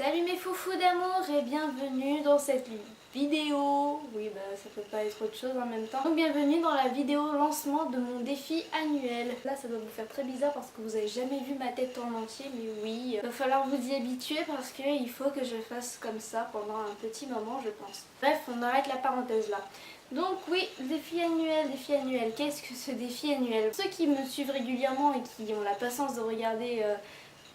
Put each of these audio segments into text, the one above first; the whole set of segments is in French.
Salut mes foufous d'amour et bienvenue dans cette vidéo. Oui bah ça peut pas être autre chose en même temps. Donc bienvenue dans la vidéo lancement de mon défi annuel. Là ça doit vous faire très bizarre parce que vous avez jamais vu ma tête en entier, mais oui, il va falloir vous y habituer parce qu'il faut que je fasse comme ça pendant un petit moment je pense. Bref, on arrête la parenthèse là. Donc oui, défi annuel, qu'est-ce que ce défi annuel? Ceux qui me suivent régulièrement et qui ont la patience de regarder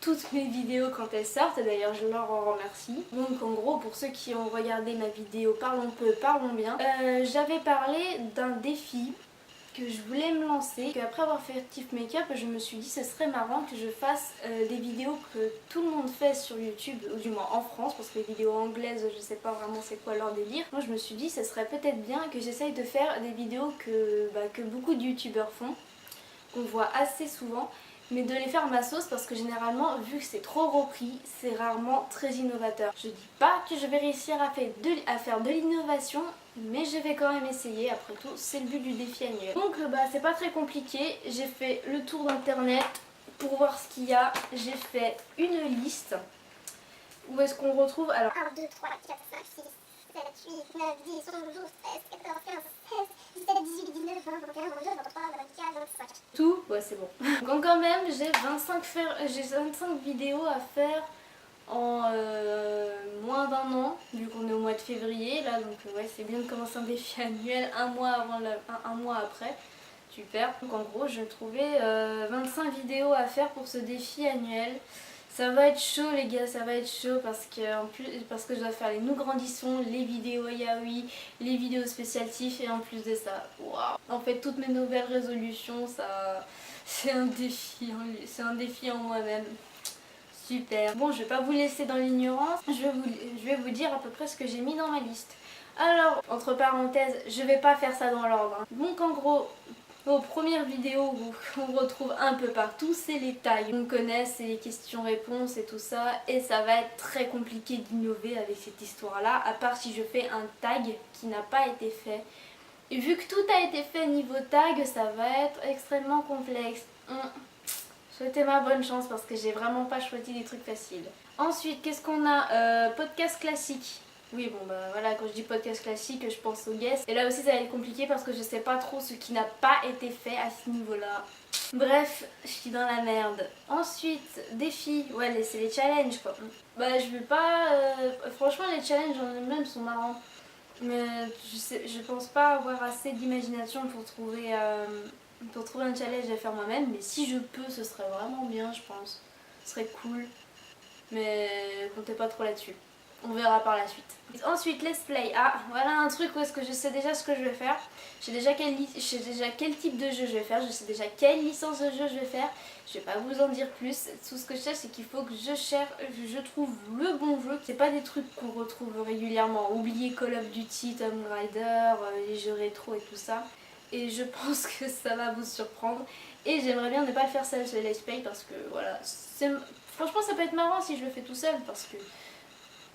toutes mes vidéos quand elles sortent, d'ailleurs je leur en remercie. Donc en gros, pour ceux qui ont regardé ma vidéo Parlons peu, parlons bien, j'avais parlé d'un défi que je voulais me lancer. Après avoir fait Tiff Makeup, je me suis dit ce serait marrant que je fasse des vidéos que tout le monde fait sur YouTube, ou du moins en France, parce que les vidéos anglaises, je sais pas vraiment c'est quoi leur délire. Moi je me suis dit ce serait peut-être bien que j'essaye de faire des vidéos que beaucoup de youtubeurs font, qu'on voit assez souvent, mais de les faire à ma sauce parce que généralement, vu que c'est trop repris, c'est rarement très innovateur. Je dis pas que je vais réussir à faire de l'innovation, mais je vais quand même essayer, après tout, c'est le but du défi annuel. Donc c'est pas très compliqué, j'ai fait le tour d'internet pour voir ce qu'il y a, j'ai fait une liste. Où est-ce qu'on retrouve alors 1, 2, 3, 4, 5, 6, 7, 8, 9, 10, 11, 12, 13, 14, 15, 16, 17, 18, 19, 20, 21, 22, 23, 24, 25. Tout, ouais c'est bon. Donc quand même j'ai 25 vidéos à faire en moins d'un an, vu qu'on est au mois de février là, donc ouais c'est bien de commencer un défi annuel un mois avant un mois après. Super. Donc en gros je trouvais 25 vidéos à faire pour ce défi annuel. Ça va être chaud les gars, ça va être chaud parce que je dois faire les nous grandissons, les vidéos yaoi, les vidéos spéciales Tiff et en plus de ça, waouh. En fait toutes mes nouvelles résolutions, ça c'est un défi, c'est un défi en moi-même. Super. Bon, je vais pas vous laisser dans l'ignorance, je vais vous dire à peu près ce que j'ai mis dans ma liste. Alors, entre parenthèses, je vais pas faire ça dans l'ordre. Donc en gros, aux premières vidéos qu'on retrouve un peu partout, c'est les tags. On connaît, c'est les questions-réponses et tout ça, et ça va être très compliqué d'innover avec cette histoire-là, à part si je fais un tag qui n'a pas été fait. Et vu que tout a été fait niveau tag, ça va être extrêmement complexe. Souhaitez ma bonne chance parce que j'ai vraiment pas choisi des trucs faciles. Ensuite, qu'est-ce qu'on a? Podcast classique. Oui bon bah voilà, quand je dis podcast classique je pense aux guests. Et là aussi ça va être compliqué parce que je sais pas trop ce qui n'a pas été fait à ce niveau là. Bref, je suis dans la merde. Ensuite, défis, ouais c'est les challenges quoi. Bah je veux pas... franchement les challenges en eux-mêmes sont marrants. Mais je pense pas avoir assez d'imagination pour trouver un challenge à faire moi-même. Mais si je peux ce serait vraiment bien je pense. Ce serait cool. Mais comptez pas trop là-dessus. On verra par la suite. Ensuite, let's play. Ah, voilà un truc où est-ce que je sais déjà ce que je vais faire. Je sais déjà quel type de jeu je vais faire. Je sais déjà quelle licence de jeu je vais faire. Je vais pas vous en dire plus. Tout ce que je sais, c'est qu'il faut que je trouve le bon jeu. C'est pas des trucs qu'on retrouve régulièrement. Oubliez Call of Duty, Tomb Raider, les jeux rétro et tout ça. Et je pense que ça va vous surprendre. Et j'aimerais bien ne pas le faire seul sur les let's play parce que voilà. Franchement, ça peut être marrant si je le fais tout seul parce que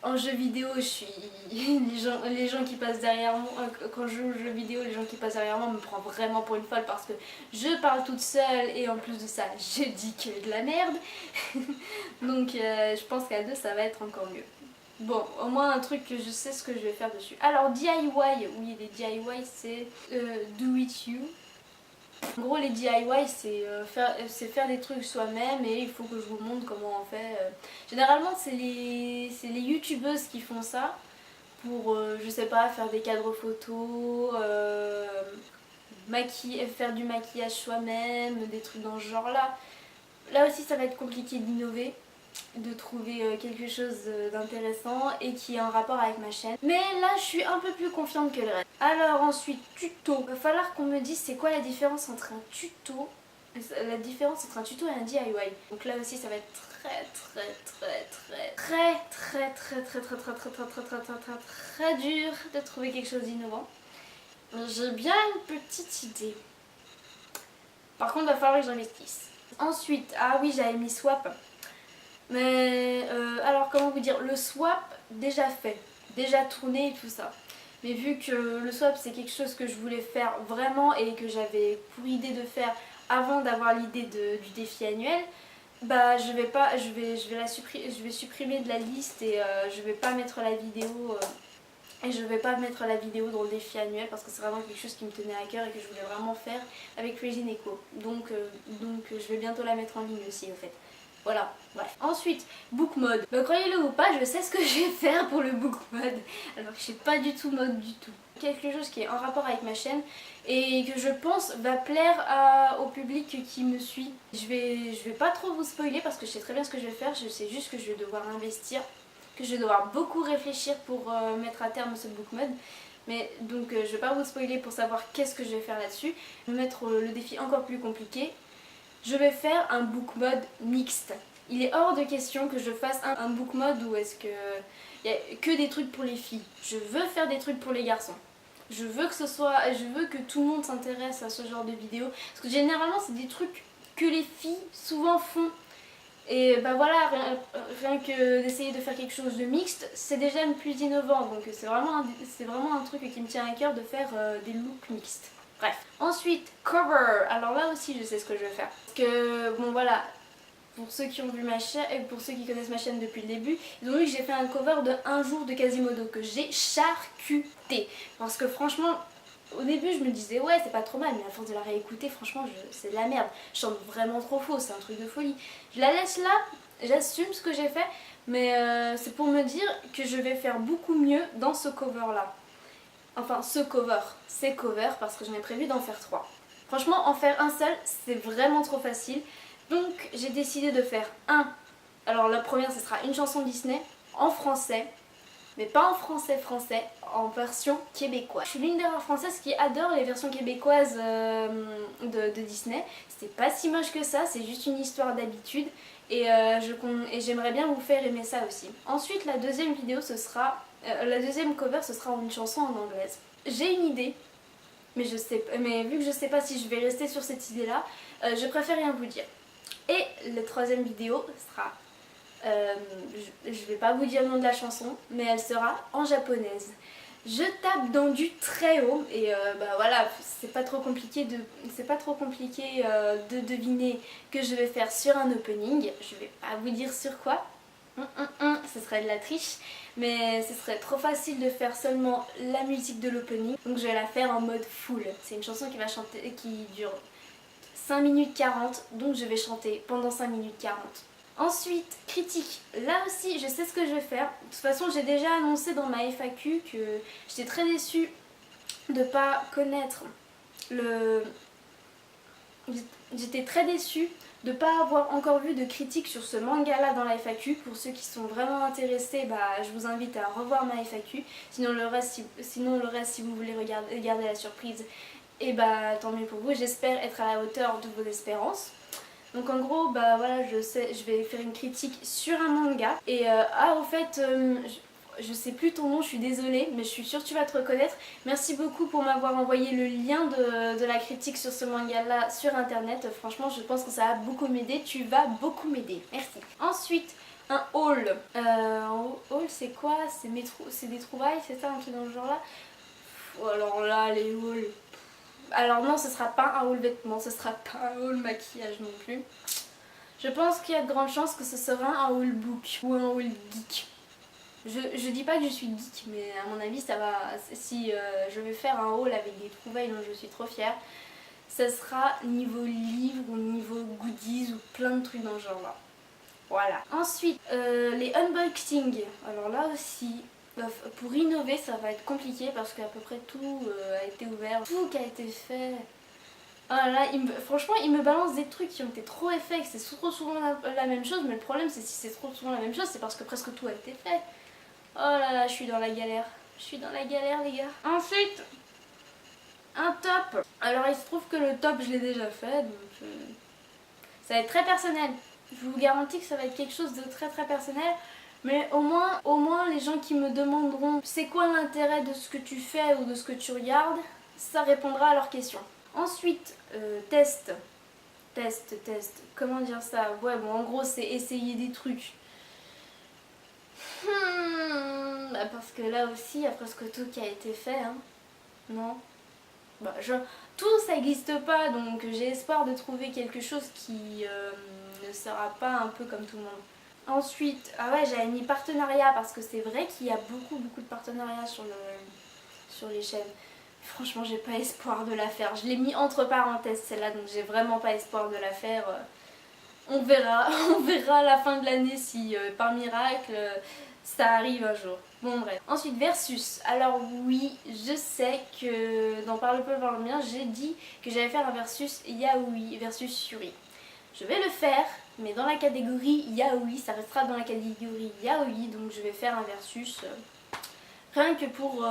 en jeu vidéo, je suis... les gens qui passent derrière moi, quand je joue aux jeux vidéo, les gens qui passent derrière moi me prennent vraiment pour une folle parce que je parle toute seule et en plus de ça, je dis que de la merde. Donc je pense qu'à deux, ça va être encore mieux. Bon, au moins un truc que je sais ce que je vais faire dessus. Alors DIY, oui les DIY c'est do it you. En gros les DIY c'est faire des trucs soi-même et il faut que je vous montre comment on fait. Généralement c'est les youtubeuses qui font ça pour je sais pas faire des cadres photos, faire du maquillage soi-même, des trucs dans ce genre là. Là aussi ça va être compliqué d'innover, de trouver quelque chose d'intéressant et qui est en rapport avec ma chaîne. Mais là je suis un peu plus confiante que le reste. Alors ensuite tuto. Il va falloir qu'on me dise c'est quoi la différence entre un tuto et un DIY. Donc là aussi ça va être très dur de trouver quelque chose d'innovant. J'ai bien une petite idée. Par contre il va falloir que j'investisse. Ensuite, ah oui j'avais mis swap. Mais alors comment vous dire, le swap déjà fait, déjà tourné et tout ça. Mais vu que le swap c'est quelque chose que je voulais faire vraiment et que j'avais pour idée de faire avant d'avoir l'idée du défi annuel, Bah je vais supprimer de la liste et je vais pas mettre la vidéo et je vais pas mettre la vidéo dans le défi annuel parce que c'est vraiment quelque chose qui me tenait à cœur et que je voulais vraiment faire avec Crazy Neko. Donc je vais bientôt la mettre en ligne aussi au fait. Voilà, bref. Ensuite, book mode. Bah, croyez-le ou pas, je sais ce que je vais faire pour le book mode. Alors que je sais pas du tout mode du tout. Quelque chose qui est en rapport avec ma chaîne et que je pense va plaire au public qui me suit. Je vais pas trop vous spoiler parce que je sais très bien ce que je vais faire. Je sais juste que je vais devoir investir, que je vais devoir beaucoup réfléchir pour mettre à terme ce book mode. Mais donc je vais pas vous spoiler pour savoir qu'est-ce que je vais faire là-dessus. Je vais mettre le défi encore plus compliqué. Je vais faire un book mode mixte. Il est hors de question que je fasse un book mode où est-ce que il y a que des trucs pour les filles. Je veux faire des trucs pour les garçons. Je veux que tout le monde s'intéresse à ce genre de vidéos. Parce que généralement c'est des trucs que les filles souvent font. Et bah voilà, rien que d'essayer de faire quelque chose de mixte, c'est déjà plus innovant. Donc c'est vraiment un truc qui me tient à cœur de faire des looks mixtes. Bref. Ensuite, cover. Alors là aussi, je sais ce que je vais faire. Parce que, bon voilà, pour ceux qui ont vu ma chaîne et pour ceux qui connaissent ma chaîne depuis le début, ils ont vu que j'ai fait un cover de Un jour de Quasimodo que j'ai charcuté. Parce que franchement, au début, je me disais ouais, c'est pas trop mal, mais à force de la réécouter, franchement, c'est de la merde. Je chante vraiment trop faux, c'est un truc de folie. Je la laisse là, j'assume ce que j'ai fait, mais c'est pour me dire que je vais faire beaucoup mieux dans ce cover là. Enfin, ces covers, parce que j'en ai prévu d'en faire 3. Franchement, en faire un seul, c'est vraiment trop facile. Donc, j'ai décidé de faire un. Alors, la première, ce sera une chanson Disney en français, mais pas en français, en version québécoise. Je suis l'une des rares françaises qui adore les versions québécoises de Disney. C'est pas si moche que ça, c'est juste une histoire d'habitude. Et j'aimerais bien vous faire aimer ça aussi. Ensuite, la deuxième vidéo, la deuxième cover, ce sera une chanson en anglaise. J'ai une idée, mais vu que je sais pas si je vais rester sur cette idée-là, je préfère rien vous dire. Et la troisième vidéo sera, je vais pas vous dire le nom de la chanson, mais elle sera en japonaise. Je tape dans du très haut et bah voilà, c'est pas trop compliqué de deviner que je vais faire sur un opening. Je vais pas vous dire sur quoi. Ce serait de la triche, mais ce serait trop facile de faire seulement la musique de l'opening. Donc je vais la faire en mode full. C'est une chanson qui dure 5 minutes 40, donc je vais chanter pendant 5 minutes 40. Ensuite, critique. Là aussi, je sais ce que je vais faire. De toute façon, j'ai déjà annoncé dans ma FAQ que j'étais très déçue de pas connaître le... J'étais très déçue de ne pas avoir encore vu de critique sur ce manga là dans la FAQ. Pour ceux qui sont vraiment intéressés, bah, je vous invite à revoir ma FAQ. Sinon le reste, si vous voulez garder la surprise, et bah tant mieux pour vous. J'espère être à la hauteur de vos espérances. Donc en gros, bah voilà, je vais faire une critique sur un manga. Et au fait, je sais plus ton nom, je suis désolée, mais je suis sûre que tu vas te reconnaître. Merci beaucoup pour m'avoir envoyé le lien de la critique sur ce manga là sur internet. Franchement, je pense que ça va beaucoup m'aider. Tu vas beaucoup m'aider. Merci. Ensuite, un haul. Un haul, c'est quoi? C'est des trouvailles, c'est ça, un truc dans le genre là? Alors là, les hauls. Alors non, ce sera pas un haul vêtements, ce sera pas un haul maquillage non plus. Je pense qu'il y a de grandes chances que ce sera un haul book ou un haul geek. Je dis pas que je suis geek, mais à mon avis ça va. Si je vais faire un haul avec des trouvailles dont je suis trop fière, ça sera niveau livre ou niveau goodies ou plein de trucs dans ce genre là. Voilà. Ensuite, les unboxings. Alors là aussi, pour innover ça va être compliqué parce qu'à peu près tout a été ouvert, tout qui a été fait. Oh là là, franchement il me balance des trucs qui ont été trop faits, c'est trop souvent la même chose, mais le problème c'est si c'est trop souvent la même chose, c'est parce que presque tout a été fait. Oh là là, je suis dans la galère. Je suis dans la galère les gars. Ensuite, un top. Alors il se trouve que le top je l'ai déjà fait, donc ça va être très personnel. Je vous garantis que ça va être quelque chose de très très personnel. Mais au moins les gens qui me demanderont c'est quoi l'intérêt de ce que tu fais ou de ce que tu regardes, ça répondra à leurs questions. Ensuite, test. Comment dire ça? Ouais, bon, en gros, c'est essayer des trucs. Bah parce que là aussi, il y a presque tout qui a été fait, hein. Non? Bah, tout ça n'existe pas, donc j'ai espoir de trouver quelque chose ne sera pas un peu comme tout le monde. Ensuite, ah ouais, j'avais mis partenariat parce que c'est vrai qu'il y a beaucoup de partenariats sur les chaînes. Franchement, j'ai pas espoir de la faire. Je l'ai mis entre parenthèses celle-là, donc j'ai vraiment pas espoir de la faire. On verra, on verra à la fin de l'année si par miracle ça arrive un jour. Bon bref. Ensuite versus. Alors oui, je sais que dans Parle peu parle bien, j'ai dit que j'allais faire un versus Yaoi versus Yuri. Je vais le faire, mais dans la catégorie Yaoi, ça restera dans la catégorie Yaoi, donc je vais faire un versus rien que pour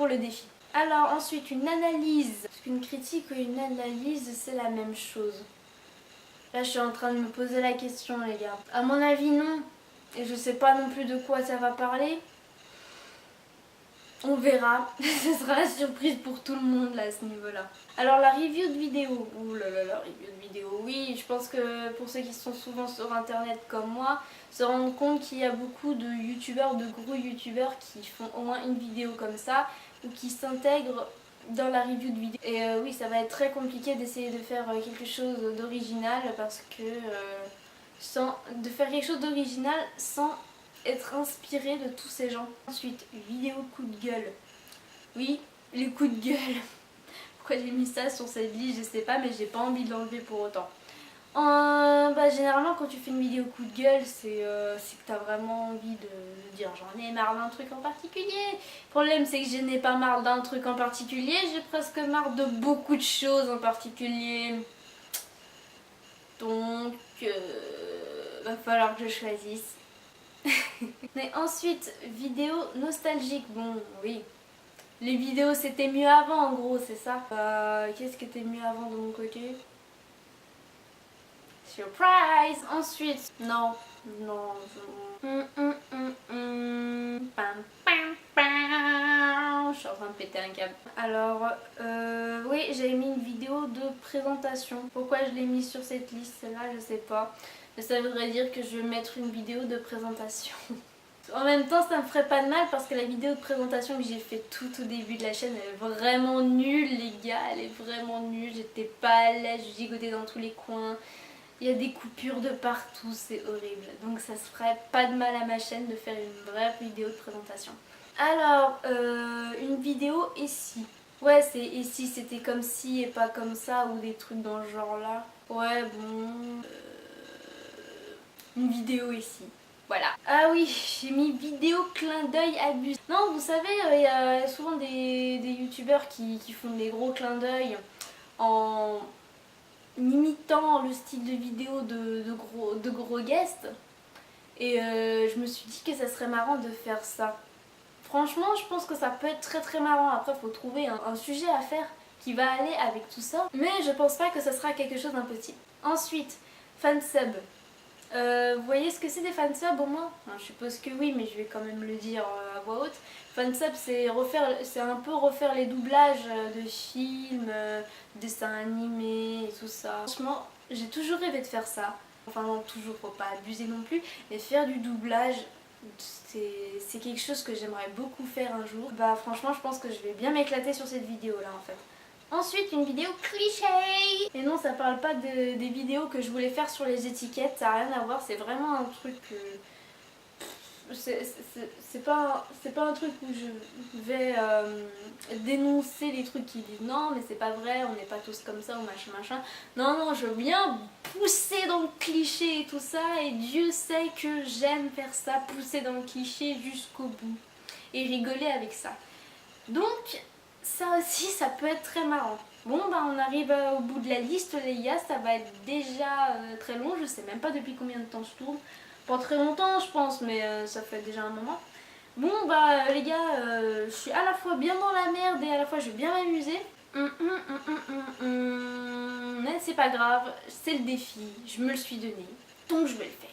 le défi. Alors ensuite une analyse. Parce qu'une critique ou une analyse c'est la même chose. Là je suis en train de me poser la question les gars. À mon avis non. Et je sais pas non plus de quoi ça va parler. On verra. Ce sera la surprise pour tout le monde là à ce niveau là. Alors la review de vidéo. Ouh là là, la review de vidéo. Oui, je pense que pour ceux qui sont souvent sur internet comme moi, se rendent compte qu'il y a beaucoup de youtubeurs, de gros youtubeurs qui font au moins une vidéo comme ça ou qui s'intègrent dans la review de vidéo. Et oui, ça va être très compliqué d'essayer de faire quelque chose d'original parce que de faire quelque chose d'original sans être inspiré de tous ces gens. Ensuite, vidéo coup de gueule. Oui, les coups de gueule. Pourquoi j'ai mis ça sur cette liste, je sais pas, mais j'ai pas envie de l'enlever pour autant. Généralement quand tu fais une vidéo coup de gueule c'est que t'as vraiment envie de dire j'en ai marre d'un truc en particulier. Le problème c'est que je n'ai pas marre d'un truc en particulier, j'ai presque marre de beaucoup de choses en particulier. Donc va falloir que je choisisse. Mais ensuite vidéo nostalgique, bon oui. Les vidéos c'était mieux avant en gros c'est ça. Qu'est-ce qui était mieux avant de mon côté? Surprise! Ensuite, non. Je suis en train de péter un câble. Alors, oui, j'avais mis une vidéo de présentation. Pourquoi je l'ai mis sur cette liste là, je sais pas. Mais ça voudrait dire que je vais mettre une vidéo de présentation. En même temps, ça me ferait pas de mal parce que la vidéo de présentation que j'ai fait tout au début de la chaîne, elle est vraiment nulle, les gars. Elle est vraiment nulle. J'étais pas à l'aise, je gigotais dans tous les coins. Il y a des coupures de partout, c'est horrible. Donc ça se ferait pas de mal à ma chaîne de faire une vraie vidéo de présentation. Alors, une vidéo et si. Ouais, c'est et si c'était comme si et pas comme ça ou des trucs dans ce genre là. Ouais, bon. Une vidéo et si. Voilà. Ah oui, j'ai mis vidéo clin d'œil abusé. Non, vous savez, il y a souvent des youtubeurs qui font des gros clins d'œil en imitant le style de vidéo de gros guests. Et je me suis dit que ça serait marrant de faire ça. Franchement, je pense que ça peut être très marrant. Après, il faut trouver un sujet à faire qui va aller avec tout ça. Mais je pense pas que ça sera quelque chose d'impossible. Ensuite, fansub. Vous voyez ce que c'est des fansubs au moins? Je suppose que oui, mais je vais quand même le dire à voix haute. Fansub, c'est un peu refaire les doublages de films, dessins animés et tout ça. Franchement, j'ai toujours rêvé de faire ça. Enfin non, toujours, faut pas abuser non plus, mais faire du doublage, c'est quelque chose que j'aimerais beaucoup faire un jour. Bah franchement, je pense que je vais bien m'éclater sur cette vidéo là en fait. Ensuite, une vidéo cliché. Et non, ça parle pas des vidéos que je voulais faire sur les étiquettes, ça n'a rien à voir, c'est vraiment un truc... c'est pas un truc où je vais dénoncer les trucs qui disent non mais c'est pas vrai, on n'est pas tous comme ça ou machin. Non, je veux bien pousser dans le cliché et tout ça et Dieu sait que j'aime faire ça, pousser dans le cliché jusqu'au bout et rigoler avec ça. Donc ça aussi ça peut être très marrant. Bon bah on arrive au bout de la liste les gars, ça va être déjà très long, je sais même pas depuis combien de temps je tourne. Pas très longtemps je pense mais ça fait déjà un moment. Bon bah les gars, je suis à la fois bien dans la merde et à la fois je vais bien m'amuser. Mais c'est pas grave, c'est le défi, je me le suis donné, donc je vais le faire.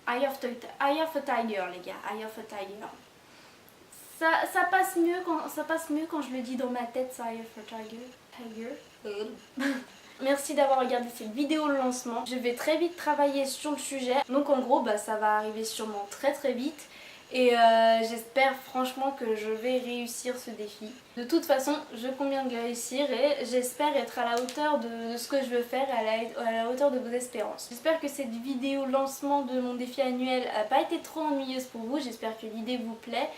Eye of a Tiger les gars, Eye of a Tiger. Ça passe mieux quand je le dis dans ma tête, ça, Eye of a Tiger. Merci d'avoir regardé cette vidéo de lancement. Je vais très vite travailler sur le sujet. Donc en gros, bah, ça va arriver sûrement très vite. Et j'espère franchement que je vais réussir ce défi. De toute façon, je compte bien de le réussir et j'espère être à la hauteur de ce que je veux faire, à la hauteur de vos espérances. J'espère que cette vidéo lancement de mon défi annuel n'a pas été trop ennuyeuse pour vous. J'espère que l'idée vous plaît.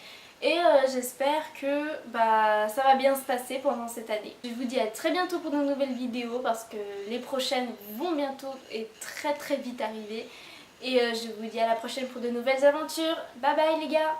Et j'espère que ça va bien se passer pendant cette année. Je vous dis à très bientôt pour de nouvelles vidéos parce que les prochaines vont bientôt et très vite arriver. Et je vous dis à la prochaine pour de nouvelles aventures. Bye bye les gars!